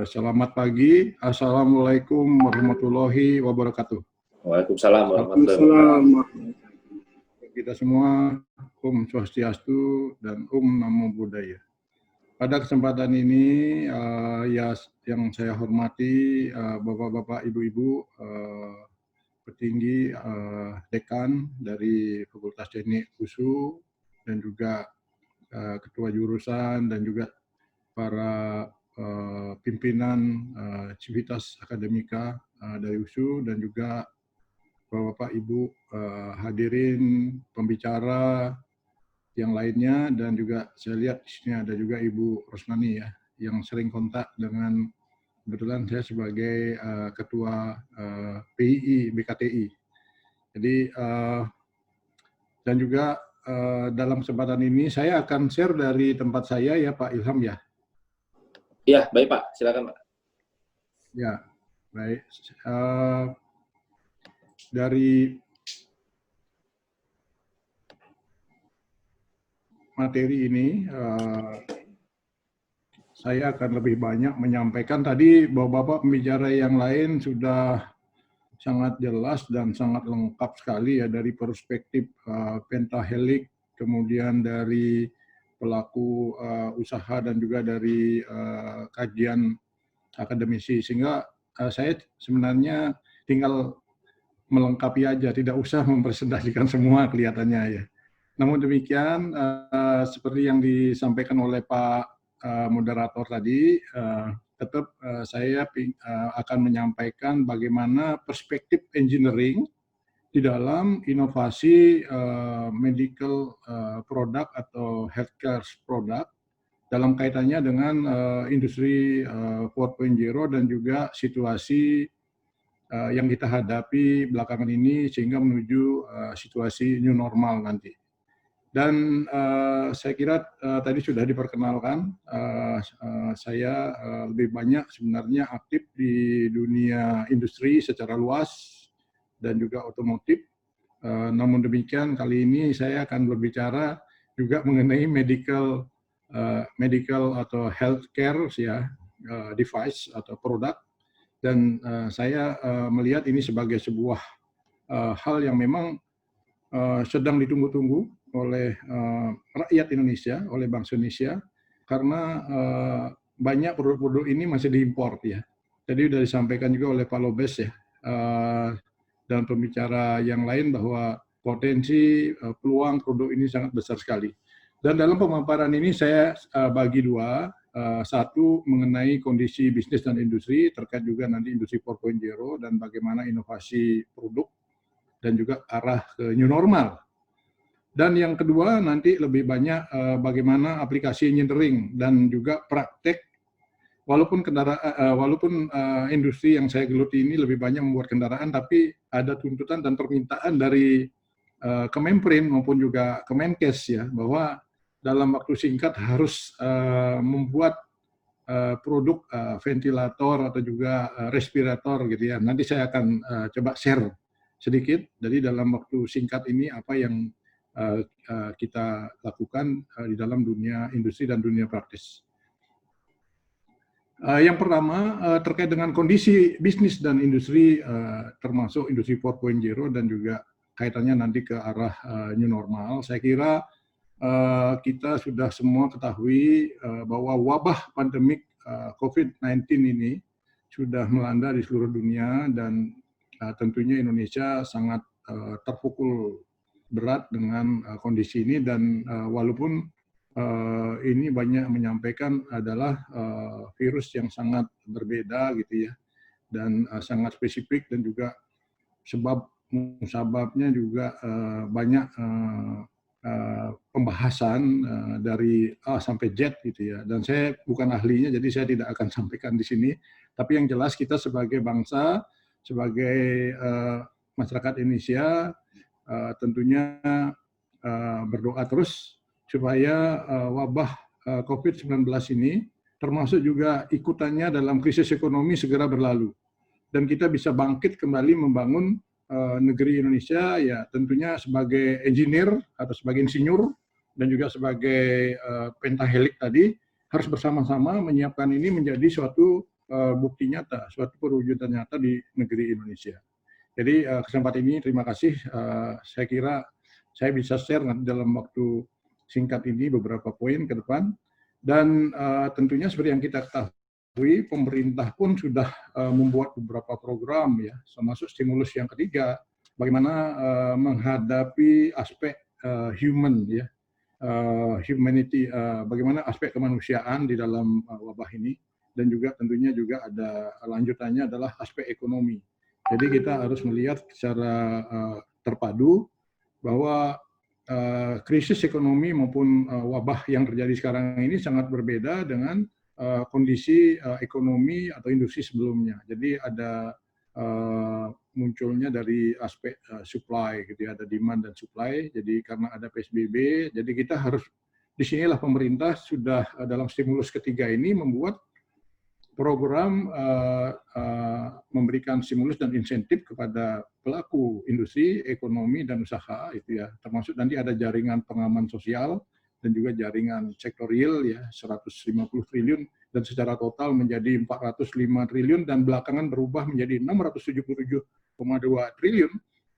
Selamat pagi. Assalamualaikum warahmatullahi wabarakatuh. Waalaikumsalam warahmatullahi wabarakatuh. Kita semua, Swastiastu dan Namo Buddhaya. Pada kesempatan ini, yang saya hormati Bapak-bapak, Ibu-ibu, petinggi, dekan dari Fakultas Teknik USU dan juga ketua jurusan dan juga para pimpinan Civitas Akademika dari USU dan juga Bapak Ibu hadirin pembicara yang lainnya, dan juga saya lihat di sini ada juga Ibu Rosnani ya, yang sering kontak dengan, kebetulan saya sebagai ketua PII BKTI. Jadi dan juga dalam kesempatan ini saya akan share dari tempat saya ya Pak Ilham ya. Iya, baik Pak, silakan Pak. Ya, baik. Dari materi ini, saya akan lebih banyak menyampaikan. Tadi Bapak-bapak pembicara yang lain sudah sangat jelas dan sangat lengkap sekali ya, dari perspektif pentahelik, kemudian dari pelaku usaha dan juga dari kajian akademisi, sehingga saya sebenarnya tinggal melengkapi aja, tidak usah mempresentasikan semua kelihatannya ya. Namun demikian, seperti yang disampaikan oleh Pak moderator tadi, tetap saya akan menyampaikan bagaimana perspektif engineering di dalam inovasi medical product atau healthcare product dalam kaitannya dengan industri 4.0 dan juga situasi yang kita hadapi belakangan ini, sehingga menuju situasi new normal nanti. Dan saya kira tadi sudah diperkenalkan, saya lebih banyak sebenarnya aktif di dunia industri secara luas dan juga otomotif. Namun demikian kali ini saya akan berbicara juga mengenai medical atau healthcare ya, device atau produk. Dan saya melihat ini sebagai sebuah hal yang memang sedang ditunggu-tunggu oleh rakyat Indonesia, oleh bangsa Indonesia, karena banyak produk-produk ini masih diimpor ya. Jadi sudah disampaikan juga oleh Pak Lobes ya, dan pembicara yang lain, bahwa potensi peluang produk ini sangat besar sekali. Dan dalam pemaparan ini saya bagi dua. Satu mengenai kondisi bisnis dan industri, terkait juga nanti industri 4.0 dan bagaimana inovasi produk dan juga arah ke new normal. Dan yang kedua nanti lebih banyak bagaimana aplikasi engineering dan juga praktek, walaupun industri yang saya geluti ini lebih banyak membuat kendaraan, tapi ada tuntutan dan permintaan dari Kemenperin maupun juga Kemenkes ya, bahwa dalam waktu singkat harus membuat produk ventilator atau juga respirator gitu ya. Nanti saya akan coba share sedikit. Jadi dalam waktu singkat ini apa yang kita lakukan di dalam dunia industri dan dunia praktis. Yang pertama terkait dengan kondisi bisnis dan industri, termasuk industri 4.0 dan juga kaitannya nanti ke arah new normal. Saya kira kita sudah semua ketahui bahwa wabah pandemik COVID-19 ini sudah melanda di seluruh dunia, dan tentunya Indonesia sangat terpukul berat dengan kondisi ini. Dan walaupun ini banyak menyampaikan adalah virus yang sangat berbeda gitu ya, dan sangat spesifik, dan juga sebabnya juga banyak pembahasan dari A sampai Z gitu ya. Dan saya bukan ahlinya, jadi saya tidak akan sampaikan di sini. Tapi yang jelas kita sebagai bangsa, sebagai masyarakat Indonesia, tentunya berdoa terus supaya wabah COVID-19 ini, termasuk juga ikutannya dalam krisis ekonomi, segera berlalu. Dan kita bisa bangkit kembali membangun negeri Indonesia ya, tentunya sebagai engineer atau sebagai insinyur dan juga sebagai pentahelik tadi, harus bersama-sama menyiapkan ini menjadi suatu bukti nyata, suatu perwujudan nyata di negeri Indonesia. Jadi kesempatan ini terima kasih. Saya kira saya bisa share nanti dalam waktu singkat ini beberapa poin ke depan. Dan tentunya seperti yang kita ketahui, pemerintah pun sudah membuat beberapa program ya, termasuk stimulus yang ketiga, bagaimana menghadapi aspek human ya, humanity, bagaimana aspek kemanusiaan di dalam wabah ini, dan juga tentunya juga ada lanjutannya adalah aspek ekonomi. Jadi kita harus melihat secara terpadu bahwa krisis ekonomi maupun wabah yang terjadi sekarang ini sangat berbeda dengan kondisi ekonomi atau industri sebelumnya. Jadi ada munculnya dari aspek supply, gitu ya, ada demand dan supply. Jadi karena ada PSBB, jadi kita harus, disinilah pemerintah sudah dalam stimulus ketiga ini membuat program memberikan stimulus dan insentif kepada pelaku industri, ekonomi, dan usaha, itu ya, termasuk nanti ada jaringan pengaman sosial dan juga jaringan sektorial ya, 150 triliun dan secara total menjadi 405 triliun dan belakangan berubah menjadi 677,2 triliun,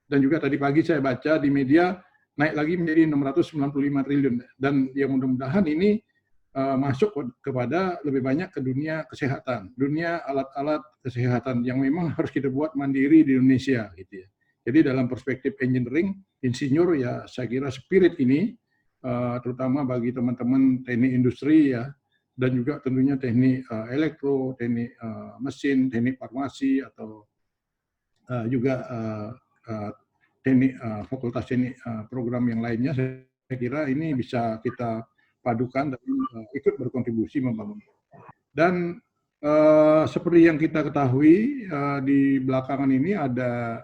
dan juga tadi pagi saya baca di media naik lagi menjadi 695 triliun, dan yang mudah-mudahan ini masuk kepada lebih banyak ke dunia kesehatan, dunia alat-alat kesehatan yang memang harus kita buat mandiri di Indonesia, gitu ya. Jadi dalam perspektif engineering, insinyur ya, saya kira spirit ini, terutama bagi teman-teman teknik industri ya, dan juga tentunya teknik elektro, teknik mesin, teknik farmasi, atau juga teknik fakultas teknik program yang lainnya, saya kira ini bisa kita padukan dan ikut berkontribusi membangun. Dan seperti yang kita ketahui, di belakangan ini ada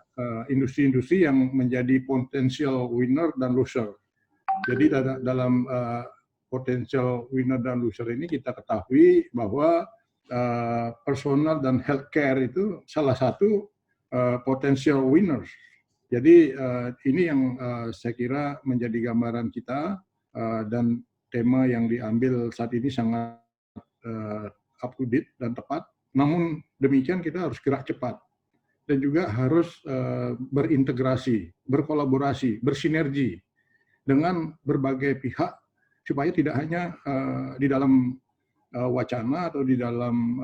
industri-industri yang menjadi potential winner dan loser. Jadi dalam potential winner dan loser ini kita ketahui bahwa personal dan healthcare itu salah satu potential winners. Jadi ini yang saya kira menjadi gambaran kita, dan tema yang diambil saat ini sangat up to date dan tepat. Namun demikian kita harus gerak cepat dan juga harus berintegrasi, berkolaborasi, bersinergi dengan berbagai pihak supaya tidak hanya di dalam wacana atau di dalam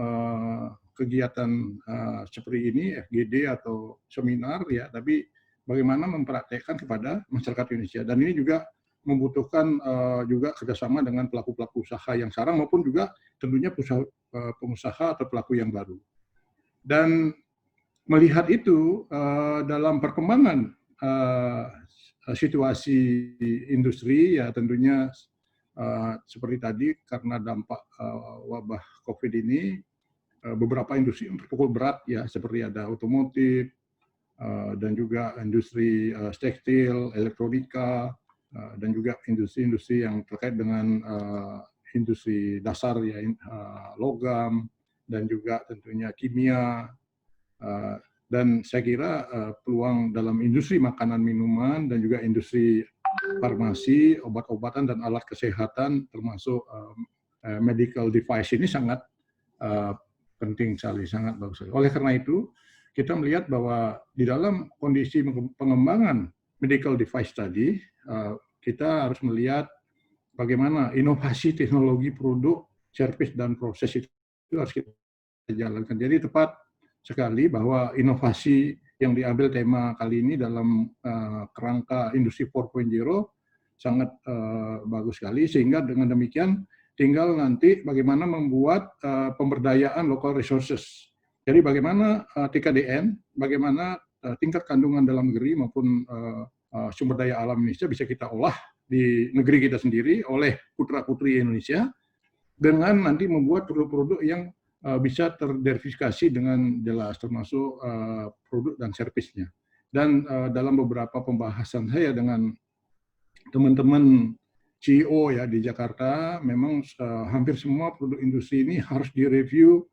kegiatan seperti ini, FGD atau seminar ya, tapi bagaimana mempraktekkan kepada masyarakat Indonesia. Dan ini juga membutuhkan juga kerjasama dengan pelaku-pelaku usaha yang sekarang maupun juga tentunya pengusaha atau pelaku yang baru. Dan melihat itu dalam perkembangan situasi industri ya, tentunya seperti tadi karena dampak wabah COVID ini beberapa industri yang terpukul berat ya, seperti ada otomotif dan juga industri tekstil, elektronika, dan juga industri-industri yang terkait dengan industri dasar ya, logam, dan juga tentunya kimia, dan saya kira peluang dalam industri makanan minuman dan juga industri farmasi, obat-obatan dan alat kesehatan termasuk medical device ini sangat penting sekali, sangat bagus sekali. Oleh karena itu kita melihat bahwa di dalam kondisi pengembangan medical device tadi, kita harus melihat bagaimana inovasi teknologi produk, service, dan proses itu harus kita jalankan. Jadi tepat sekali bahwa inovasi yang diambil tema kali ini dalam kerangka industri 4.0 sangat bagus sekali, sehingga dengan demikian tinggal nanti bagaimana membuat pemberdayaan local resources. Jadi bagaimana TKDN, bagaimana tingkat kandungan dalam negeri maupun sumber daya alam Indonesia bisa kita olah di negeri kita sendiri oleh putra-putri Indonesia dengan nanti membuat produk-produk yang bisa terderifikasi dengan jelas, termasuk produk dan servisnya. Dan dalam beberapa pembahasan saya dengan teman-teman CEO ya di Jakarta, memang hampir semua produk industri ini harus direview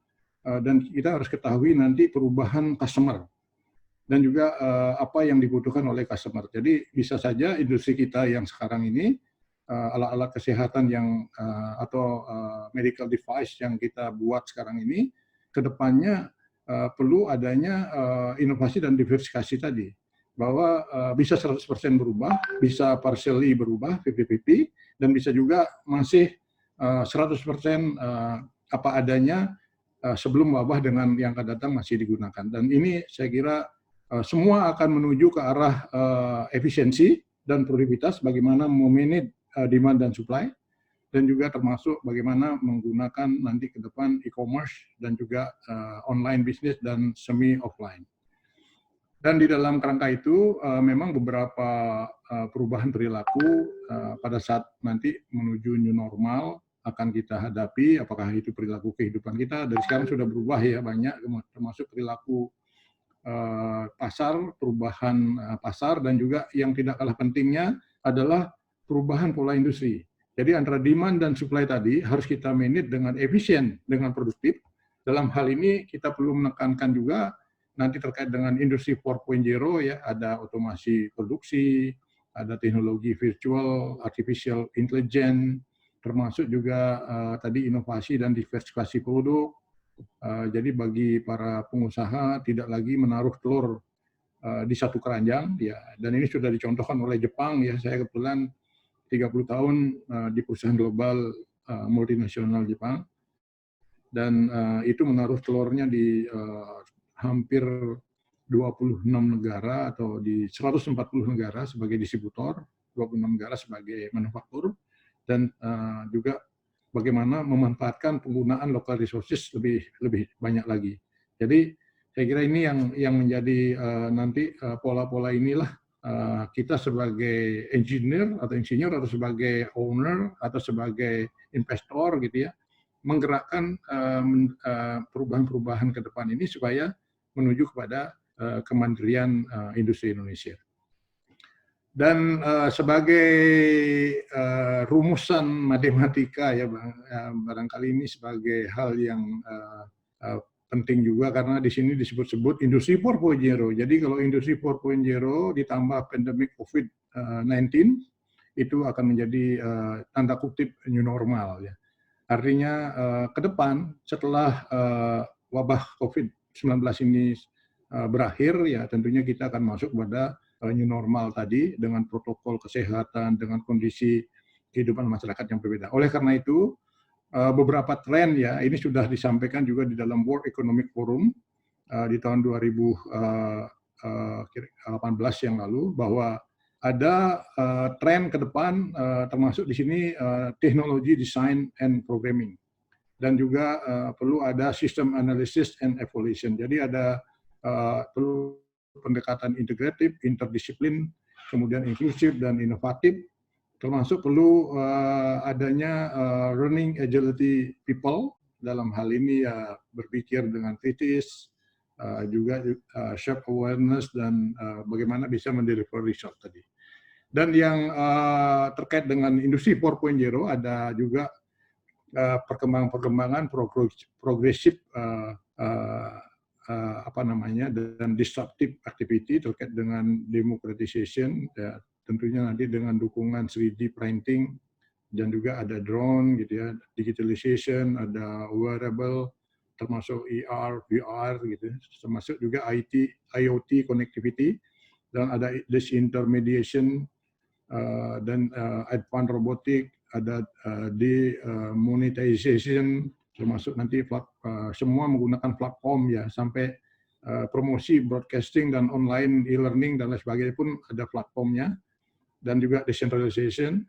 dan kita harus ketahui nanti perubahan customer dan juga apa yang dibutuhkan oleh customer. Jadi bisa saja industri kita yang sekarang ini alat-alat kesehatan yang atau medical device yang kita buat sekarang ini kedepannya perlu adanya inovasi dan diversifikasi tadi, bahwa bisa 100% berubah, bisa partially berubah 50-50, dan bisa juga masih 100% apa adanya sebelum wabah dengan yang akan datang masih digunakan. Dan ini saya kira semua akan menuju ke arah efisiensi dan produktivitas, bagaimana memanage demand dan supply, dan juga termasuk bagaimana menggunakan nanti ke depan e-commerce dan juga online business dan semi offline. Dan di dalam kerangka itu memang beberapa perubahan perilaku pada saat nanti menuju new normal akan kita hadapi, apakah itu perilaku kehidupan kita dari sekarang sudah berubah ya banyak, termasuk perilaku pasar, perubahan pasar, dan juga yang tidak kalah pentingnya adalah perubahan pola industri. Jadi antara demand dan supply tadi harus kita manage dengan efisien, dengan produktif. Dalam hal ini kita perlu menekankan juga nanti terkait dengan industri 4.0 ya, ada otomasi produksi, ada teknologi virtual, artificial intelligence, termasuk juga tadi inovasi dan diversifikasi produk. Jadi bagi para pengusaha tidak lagi menaruh telur di satu keranjang, ya. Dan ini sudah dicontohkan oleh Jepang ya. Saya kebetulan 30 tahun di perusahaan global multinasional Jepang, dan itu menaruh telurnya di hampir 26 negara atau di 140 negara sebagai distributor, 26 negara sebagai manufaktur, dan juga bagaimana memanfaatkan penggunaan local resources lebih banyak lagi. Jadi saya kira ini yang menjadi nanti pola-pola inilah kita sebagai engineer atau sebagai owner atau sebagai investor gitu ya, menggerakkan perubahan-perubahan ke depan ini supaya menuju kepada kemandirian industri Indonesia. Dan sebagai rumusan matematika ya Bang, barangkali ini sebagai hal yang penting juga karena di sini disebut-sebut industri 4.0. Jadi kalau industri 4.0 ditambah pandemic COVID-19 itu akan menjadi tanda kutip new normal ya. Artinya ke depan setelah wabah COVID-19 ini berakhir ya tentunya kita akan masuk pada new normal tadi dengan protokol kesehatan, dengan kondisi kehidupan masyarakat yang berbeda. Oleh karena itu beberapa tren ya ini sudah disampaikan juga di dalam World Economic Forum di tahun 2018 yang lalu, bahwa ada tren ke depan termasuk di sini teknologi design and programming, dan juga perlu ada system analysis and evaluation. Jadi ada perlu pendekatan integratif, interdisiplin, kemudian inklusif dan inovatif, termasuk perlu adanya learning agility people, dalam hal ini ya berpikir dengan kritis, juga self awareness, dan bagaimana bisa mendeliver result tadi. Dan yang terkait dengan industri 4.0 ada juga perkembangan progresif dan disruptive activity terkait dengan democratization ya, tentunya nanti dengan dukungan 3D printing, dan juga ada drone gitu ya, digitalization, ada wearable termasuk ER, VR gitu, termasuk juga IoT connectivity, dan ada disintermediation dan advanced robotic, ada demonetization, termasuk nanti semua menggunakan platform ya, sampai promosi broadcasting dan online e-learning dan lain sebagainya pun ada platformnya, dan juga decentralization,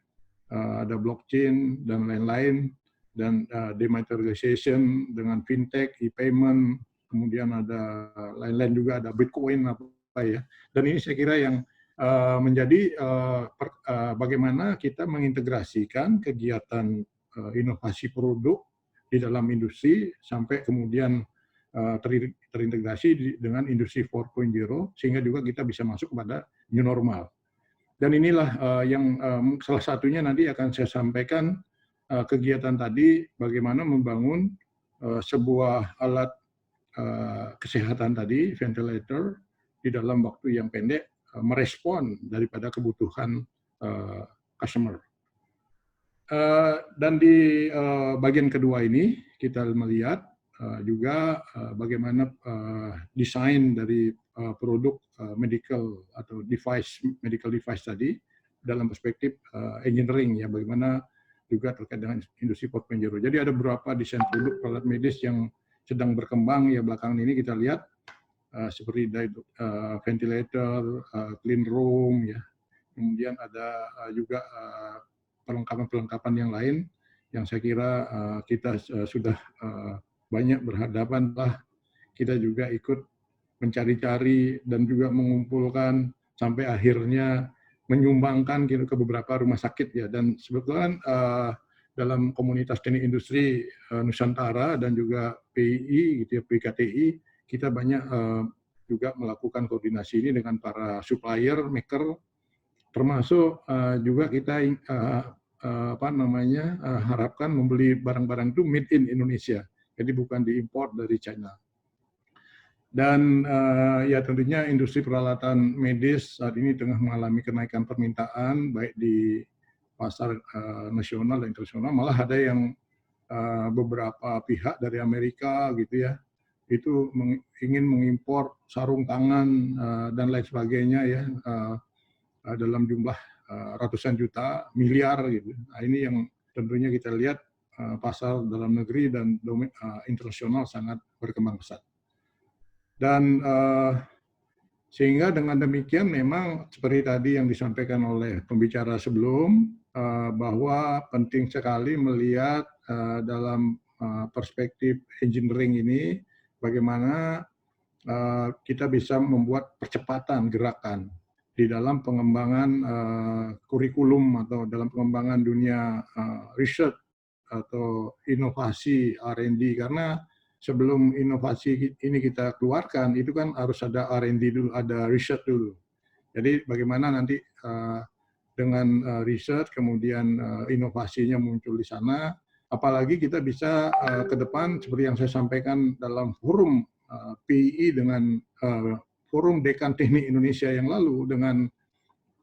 ada blockchain dan lain-lain, dan dematerialization dengan fintech, e-payment, kemudian ada lain-lain juga, ada Bitcoin apa ya. Dan ini saya kira yang menjadi bagaimana kita mengintegrasikan kegiatan inovasi produk di dalam industri sampai kemudian terintegrasi dengan industri 4.0 sehingga juga kita bisa masuk kepada new normal. Dan inilah yang salah satunya nanti akan saya sampaikan kegiatan tadi, bagaimana membangun sebuah alat kesehatan tadi, ventilator, di dalam waktu yang pendek, merespon daripada kebutuhan customer. Dan di bagian kedua ini kita melihat juga bagaimana desain dari produk medical atau medical device tadi dalam perspektif engineering ya, bagaimana juga terkait dengan industri 4.0. Jadi ada beberapa desain produk alat medis yang sedang berkembang ya belakangan ini kita lihat seperti ventilator, clean room ya. Kemudian ada juga perlengkapan-perlengkapan yang lain yang saya kira kita sudah banyak berhadapan lah, kita juga ikut mencari-cari dan juga mengumpulkan sampai akhirnya menyumbangkan ke beberapa rumah sakit ya. Dan sebetulnya dalam komunitas teknik industri Nusantara dan juga PII gitu ya, PKTI, kita banyak juga melakukan koordinasi ini dengan para supplier, maker, termasuk juga kita harapkan membeli barang-barang itu made in Indonesia, jadi bukan diimpor dari China. Dan ya tentunya industri peralatan medis saat ini tengah mengalami kenaikan permintaan baik di pasar nasional dan internasional. Malah ada yang beberapa pihak dari Amerika gitu ya, itu ingin mengimpor sarung tangan dan lain sebagainya ya dalam jumlah ratusan juta, miliar gitu. Nah, ini yang tentunya kita lihat pasar dalam negeri dan internasional sangat berkembang pesat. Dan sehingga dengan demikian memang seperti tadi yang disampaikan oleh pembicara sebelum, bahwa penting sekali melihat dalam perspektif engineering ini bagaimana kita bisa membuat percepatan gerakan di dalam pengembangan kurikulum atau dalam pengembangan dunia research atau inovasi R&D, karena sebelum inovasi ini kita keluarkan, itu kan harus ada R&D dulu, ada research dulu. Jadi bagaimana nanti dengan research, kemudian inovasinya muncul di sana, apalagi kita bisa ke depan, seperti yang saya sampaikan dalam forum PII dengan forum Dekan Teknik Indonesia yang lalu dengan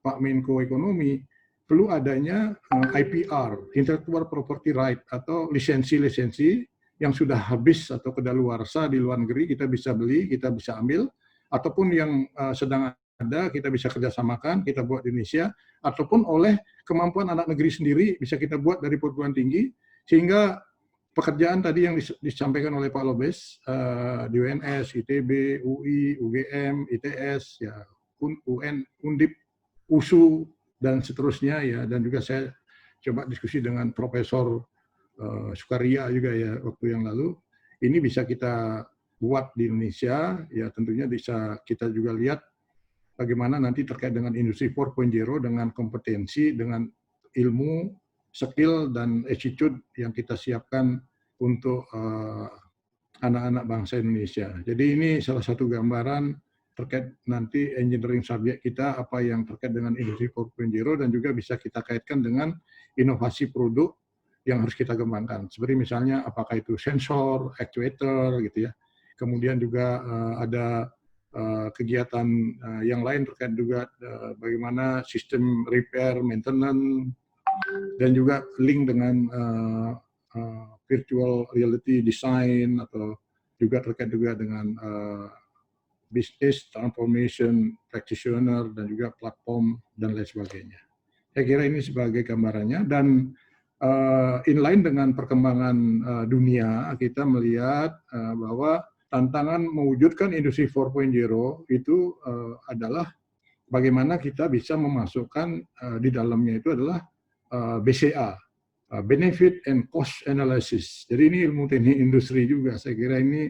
Pak Menko Ekonomi, perlu adanya IPR, Intellectual Property Right, atau lisensi-lisensi yang sudah habis atau kedaluarsa di luar negeri, kita bisa beli, kita bisa ambil, ataupun yang sedang ada, kita bisa kerjasamakan, kita buat di Indonesia, ataupun oleh kemampuan anak negeri sendiri, bisa kita buat dari perguruan tinggi, sehingga pekerjaan tadi yang disampaikan oleh Pak Lobes, di UNS, ITB, UI, UGM, ITS, ya, UN, Undip, USU, dan seterusnya, ya, dan juga saya coba diskusi dengan Profesor Sukaria juga ya waktu yang lalu, ini bisa kita buat di Indonesia, ya tentunya bisa kita juga lihat bagaimana nanti terkait dengan industri 4.0 dengan kompetensi, dengan ilmu, skill, dan attitude yang kita siapkan untuk anak-anak bangsa Indonesia. Jadi ini salah satu gambaran terkait nanti engineering subject kita, apa yang terkait dengan industri 4.0, dan juga bisa kita kaitkan dengan inovasi produk yang harus kita kembangkan. Seperti misalnya apakah itu sensor, actuator gitu ya. Kemudian juga ada kegiatan yang lain terkait juga bagaimana sistem repair, maintenance, dan juga link dengan virtual reality design, atau juga terkait juga dengan business transformation practitioner, dan juga platform dan lain sebagainya. Saya kira ini sebagai gambarannya, dan inline dengan perkembangan dunia, kita melihat bahwa tantangan mewujudkan industri 4.0 itu adalah bagaimana kita bisa memasukkan di dalamnya itu adalah BCA, benefit and cost analysis. Jadi ini ilmu teknik industri juga, saya kira ini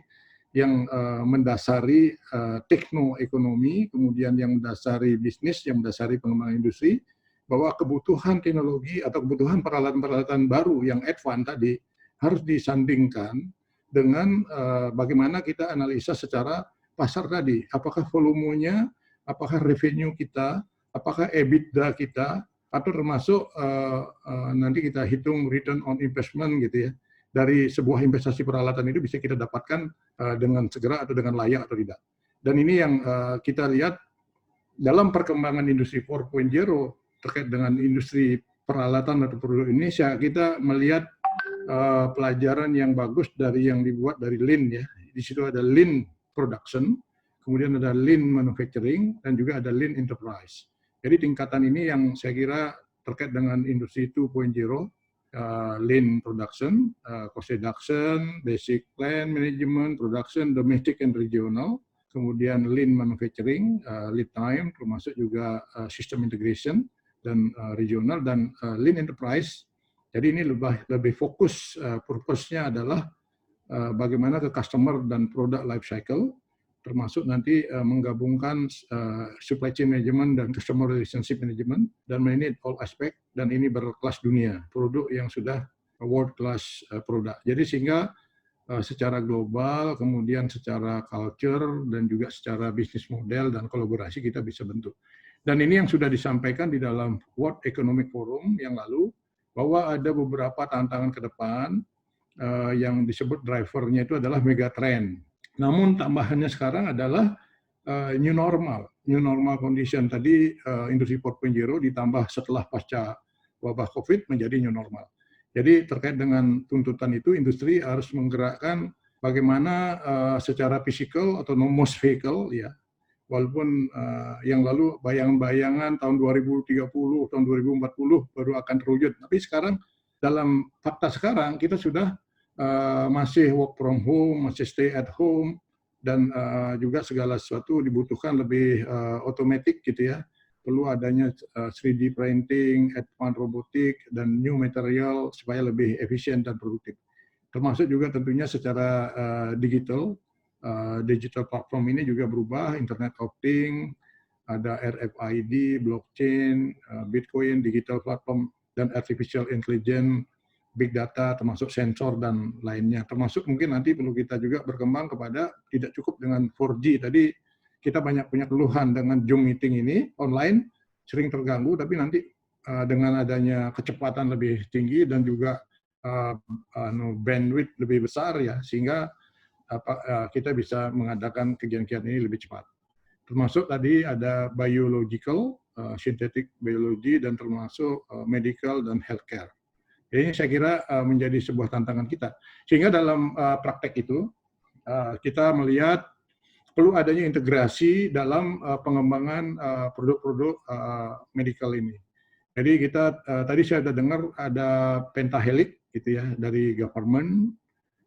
yang mendasari teknoekonomi, kemudian yang mendasari bisnis, yang mendasari pengembangan industri, bahwa kebutuhan teknologi atau kebutuhan peralatan-peralatan baru yang advance tadi harus disandingkan dengan bagaimana kita analisa secara pasar tadi. Apakah volumenya, apakah revenue kita, apakah EBITDA kita, atau termasuk nanti kita hitung return on investment gitu ya. Dari sebuah investasi peralatan itu bisa kita dapatkan dengan segera atau dengan layak atau tidak. Dan ini yang kita lihat dalam perkembangan industri 4.0 terkait dengan industri peralatan atau produk Indonesia, kita melihat pelajaran yang bagus dari yang dibuat dari Lean ya. Di situ ada Lean Production, kemudian ada Lean Manufacturing, dan juga ada Lean Enterprise. Jadi tingkatan ini yang saya kira terkait dengan industri 2.0, Lean Production, Cost Reduction, Basic Plan Management, Production, Domestic and Regional, kemudian Lean Manufacturing, Lead Time, termasuk juga System Integration, dan Regional, dan Lean Enterprise. Jadi ini lebih fokus, purpose-nya adalah bagaimana ke customer dan product life cycle, termasuk nanti menggabungkan supply chain management dan customer relationship management, dan manage all aspect, dan ini berkelas dunia, produk yang sudah world class produk. Jadi sehingga secara global, kemudian secara culture, dan juga secara bisnis model dan kolaborasi kita bisa bentuk. Dan ini yang sudah disampaikan di dalam World Economic Forum yang lalu, bahwa ada beberapa tantangan ke depan yang disebut drivernya itu adalah megatrend. Namun tambahannya sekarang adalah new normal condition. Tadi industri 4.0 ditambah setelah pasca wabah COVID menjadi new normal. Jadi terkait dengan tuntutan itu, industri harus menggerakkan bagaimana secara fisikal autonomous vehicle ya. Walaupun yang lalu bayangan-bayangan tahun 2030, tahun 2040 baru akan terwujud. Tapi sekarang dalam fakta sekarang kita sudah masih work from home, masih stay at home, dan juga segala sesuatu dibutuhkan lebih otomatis gitu ya. Perlu adanya 3D printing, advanced robotik, dan new material supaya lebih efisien dan produktif. Termasuk juga tentunya secara digital platform ini juga berubah, Internet of Things, ada RFID, blockchain, Bitcoin, digital platform, dan artificial intelligence, big data, termasuk sensor dan lainnya. Termasuk mungkin nanti perlu kita juga berkembang kepada tidak cukup dengan 4G. Tadi kita banyak punya keluhan dengan Zoom meeting ini online, sering terganggu, tapi nanti dengan adanya kecepatan lebih tinggi dan juga bandwidth lebih besar ya, sehingga kita bisa mengadakan kegiatan ini lebih cepat. Termasuk tadi ada biological, synthetic biology, dan termasuk medical dan healthcare. Ini saya kira menjadi sebuah tantangan kita. Sehingga dalam praktek itu kita melihat perlu adanya integrasi dalam pengembangan produk-produk medical ini. Jadi kita tadi saya sudah dengar ada pentahelix gitu ya, dari government,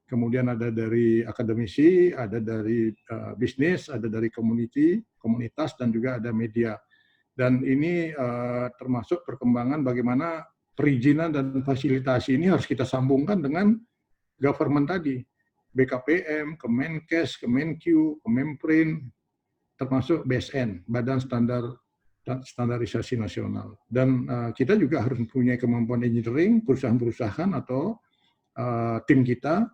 kemudian ada dari akademisi, ada dari bisnis, ada dari komunitas, dan juga ada media. Dan ini termasuk perkembangan bagaimana perizinan dan fasilitasi ini harus kita sambungkan dengan government tadi. BKPM, Kemenkes, Kemenq, Kememprin, termasuk BSN, Badan Standarisasi Nasional. Dan kita juga harus mempunyai kemampuan engineering, perusahaan-perusahaan atau tim kita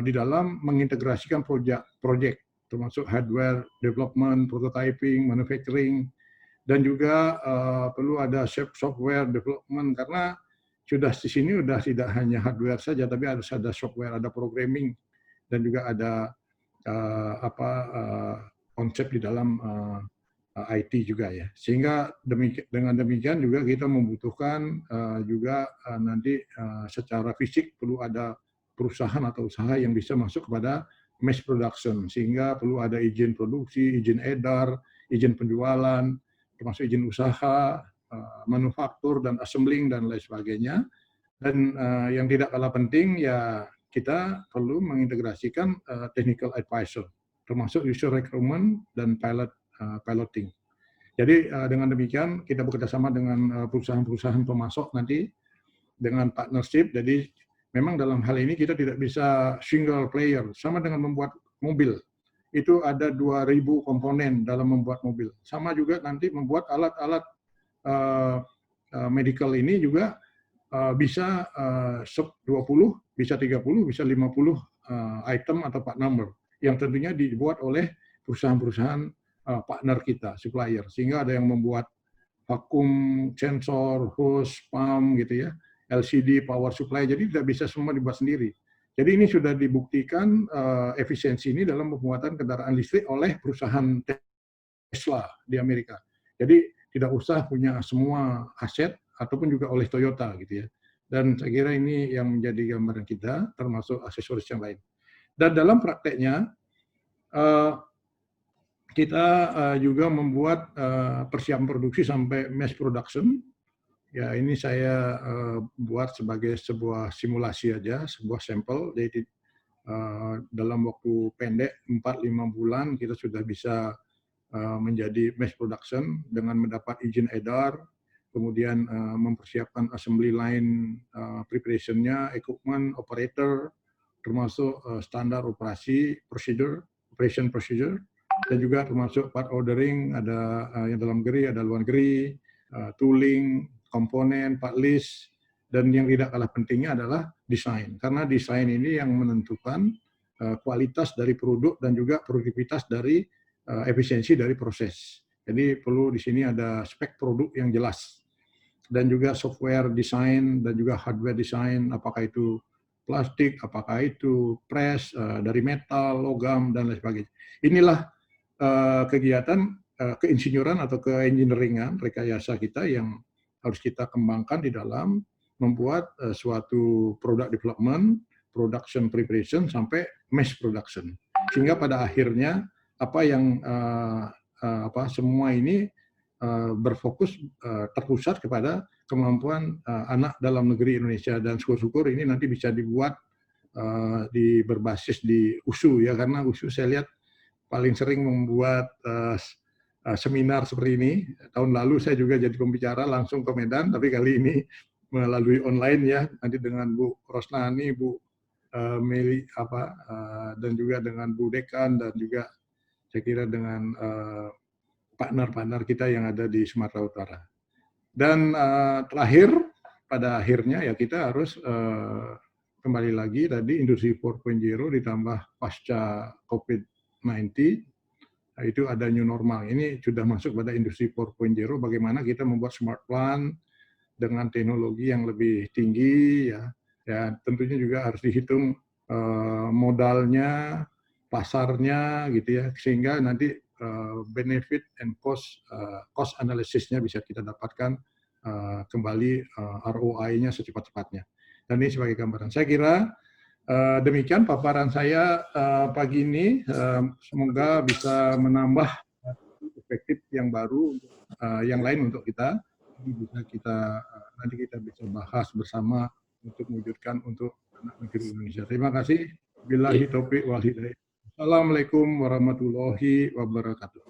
di dalam mengintegrasikan proyek, termasuk hardware development, prototyping, manufacturing, dan juga perlu ada software development, karena sudah di sini sudah tidak hanya hardware saja, tapi harus ada software, ada programming, dan juga ada konsep di dalam IT juga ya. Sehingga dengan demikian juga kita membutuhkan juga nanti secara fisik perlu ada perusahaan atau usaha yang bisa masuk kepada mass production, sehingga perlu ada izin produksi, izin edar, izin penjualan, termasuk izin usaha, manufaktur dan assembling dan lain sebagainya. Dan yang tidak kalah penting ya kita perlu mengintegrasikan technical advisor, termasuk user requirement dan piloting. Jadi dengan demikian kita bekerjasama dengan perusahaan-perusahaan pemasok nanti dengan partnership. Jadi memang dalam hal ini kita tidak bisa single player, sama dengan membuat mobil. Itu ada 2.000 komponen dalam membuat mobil. Sama juga nanti membuat alat-alat medical ini juga bisa 20, bisa 30, bisa 50 item atau part number yang tentunya dibuat oleh perusahaan-perusahaan partner kita, supplier. Sehingga ada yang membuat vakum, sensor, hose, pump gitu ya, LCD, power supply, jadi tidak bisa semua dibuat sendiri. Jadi ini sudah dibuktikan efisiensi ini dalam pembuatan kendaraan listrik oleh perusahaan Tesla di Amerika. Jadi tidak usah punya semua aset, ataupun juga oleh Toyota gitu ya. Dan saya kira ini yang menjadi gambaran kita, termasuk aksesoris yang lain. Dan dalam prakteknya, kita juga membuat persiapan produksi sampai mass production. Ya, ini saya buat sebagai sebuah simulasi aja, sebuah sampel. Jadi dalam waktu pendek 4-5 bulan kita sudah bisa menjadi mass production dengan mendapat izin edar, kemudian mempersiapkan assembly line preparation-nya, equipment, operator, termasuk standar operasi, operation procedure, dan juga termasuk part ordering, ada yang dalam negeri, ada luar negeri, tooling, komponen, part list, dan yang tidak kalah pentingnya adalah desain. Karena desain ini yang menentukan kualitas dari produk dan juga produktivitas dari efisiensi dari proses. Jadi perlu di sini ada spek produk yang jelas. Dan juga software design dan juga hardware design, apakah itu plastik, apakah itu press, dari metal, logam, dan lain sebagainya. Inilah kegiatan keinsinyuran atau keengineeringan rekayasa kita yang harus kita kembangkan di dalam membuat suatu product development, production preparation, sampai mass production. Sehingga pada akhirnya apa yang semua ini berfokus terpusat kepada kemampuan anak dalam negeri Indonesia, dan syukur-syukur ini nanti bisa dibuat berbasis di USU ya, karena USU saya lihat paling sering membuat seminar seperti ini. Tahun lalu saya juga jadi pembicara langsung ke Medan, tapi kali ini melalui online ya, nanti dengan Bu Rosnani, Bu Meli dan juga dengan Bu Dekan, dan juga saya kira dengan partner-partner kita yang ada di Sumatera Utara. Dan terakhir, pada akhirnya ya kita harus kembali lagi tadi industri 4.0 ditambah pasca COVID-19, itu ada new normal. Ini sudah masuk pada industri 4.0, bagaimana kita membuat smart plant dengan teknologi yang lebih tinggi ya. Ya tentunya juga harus dihitung modalnya, pasarnya gitu ya, sehingga nanti benefit and cost analysisnya bisa kita dapatkan kembali, ROI-nya secepat-cepatnya. Dan ini sebagai gambaran. Saya kira demikian paparan saya pagi ini. Semoga bisa menambah perspektif yang baru, yang lain untuk kita. Nanti kita bisa bahas bersama untuk mewujudkan untuk anak negeri Indonesia. Terima kasih. Billahi taufiq wal hidayah. Assalamualaikum warahmatullahi wabarakatuh.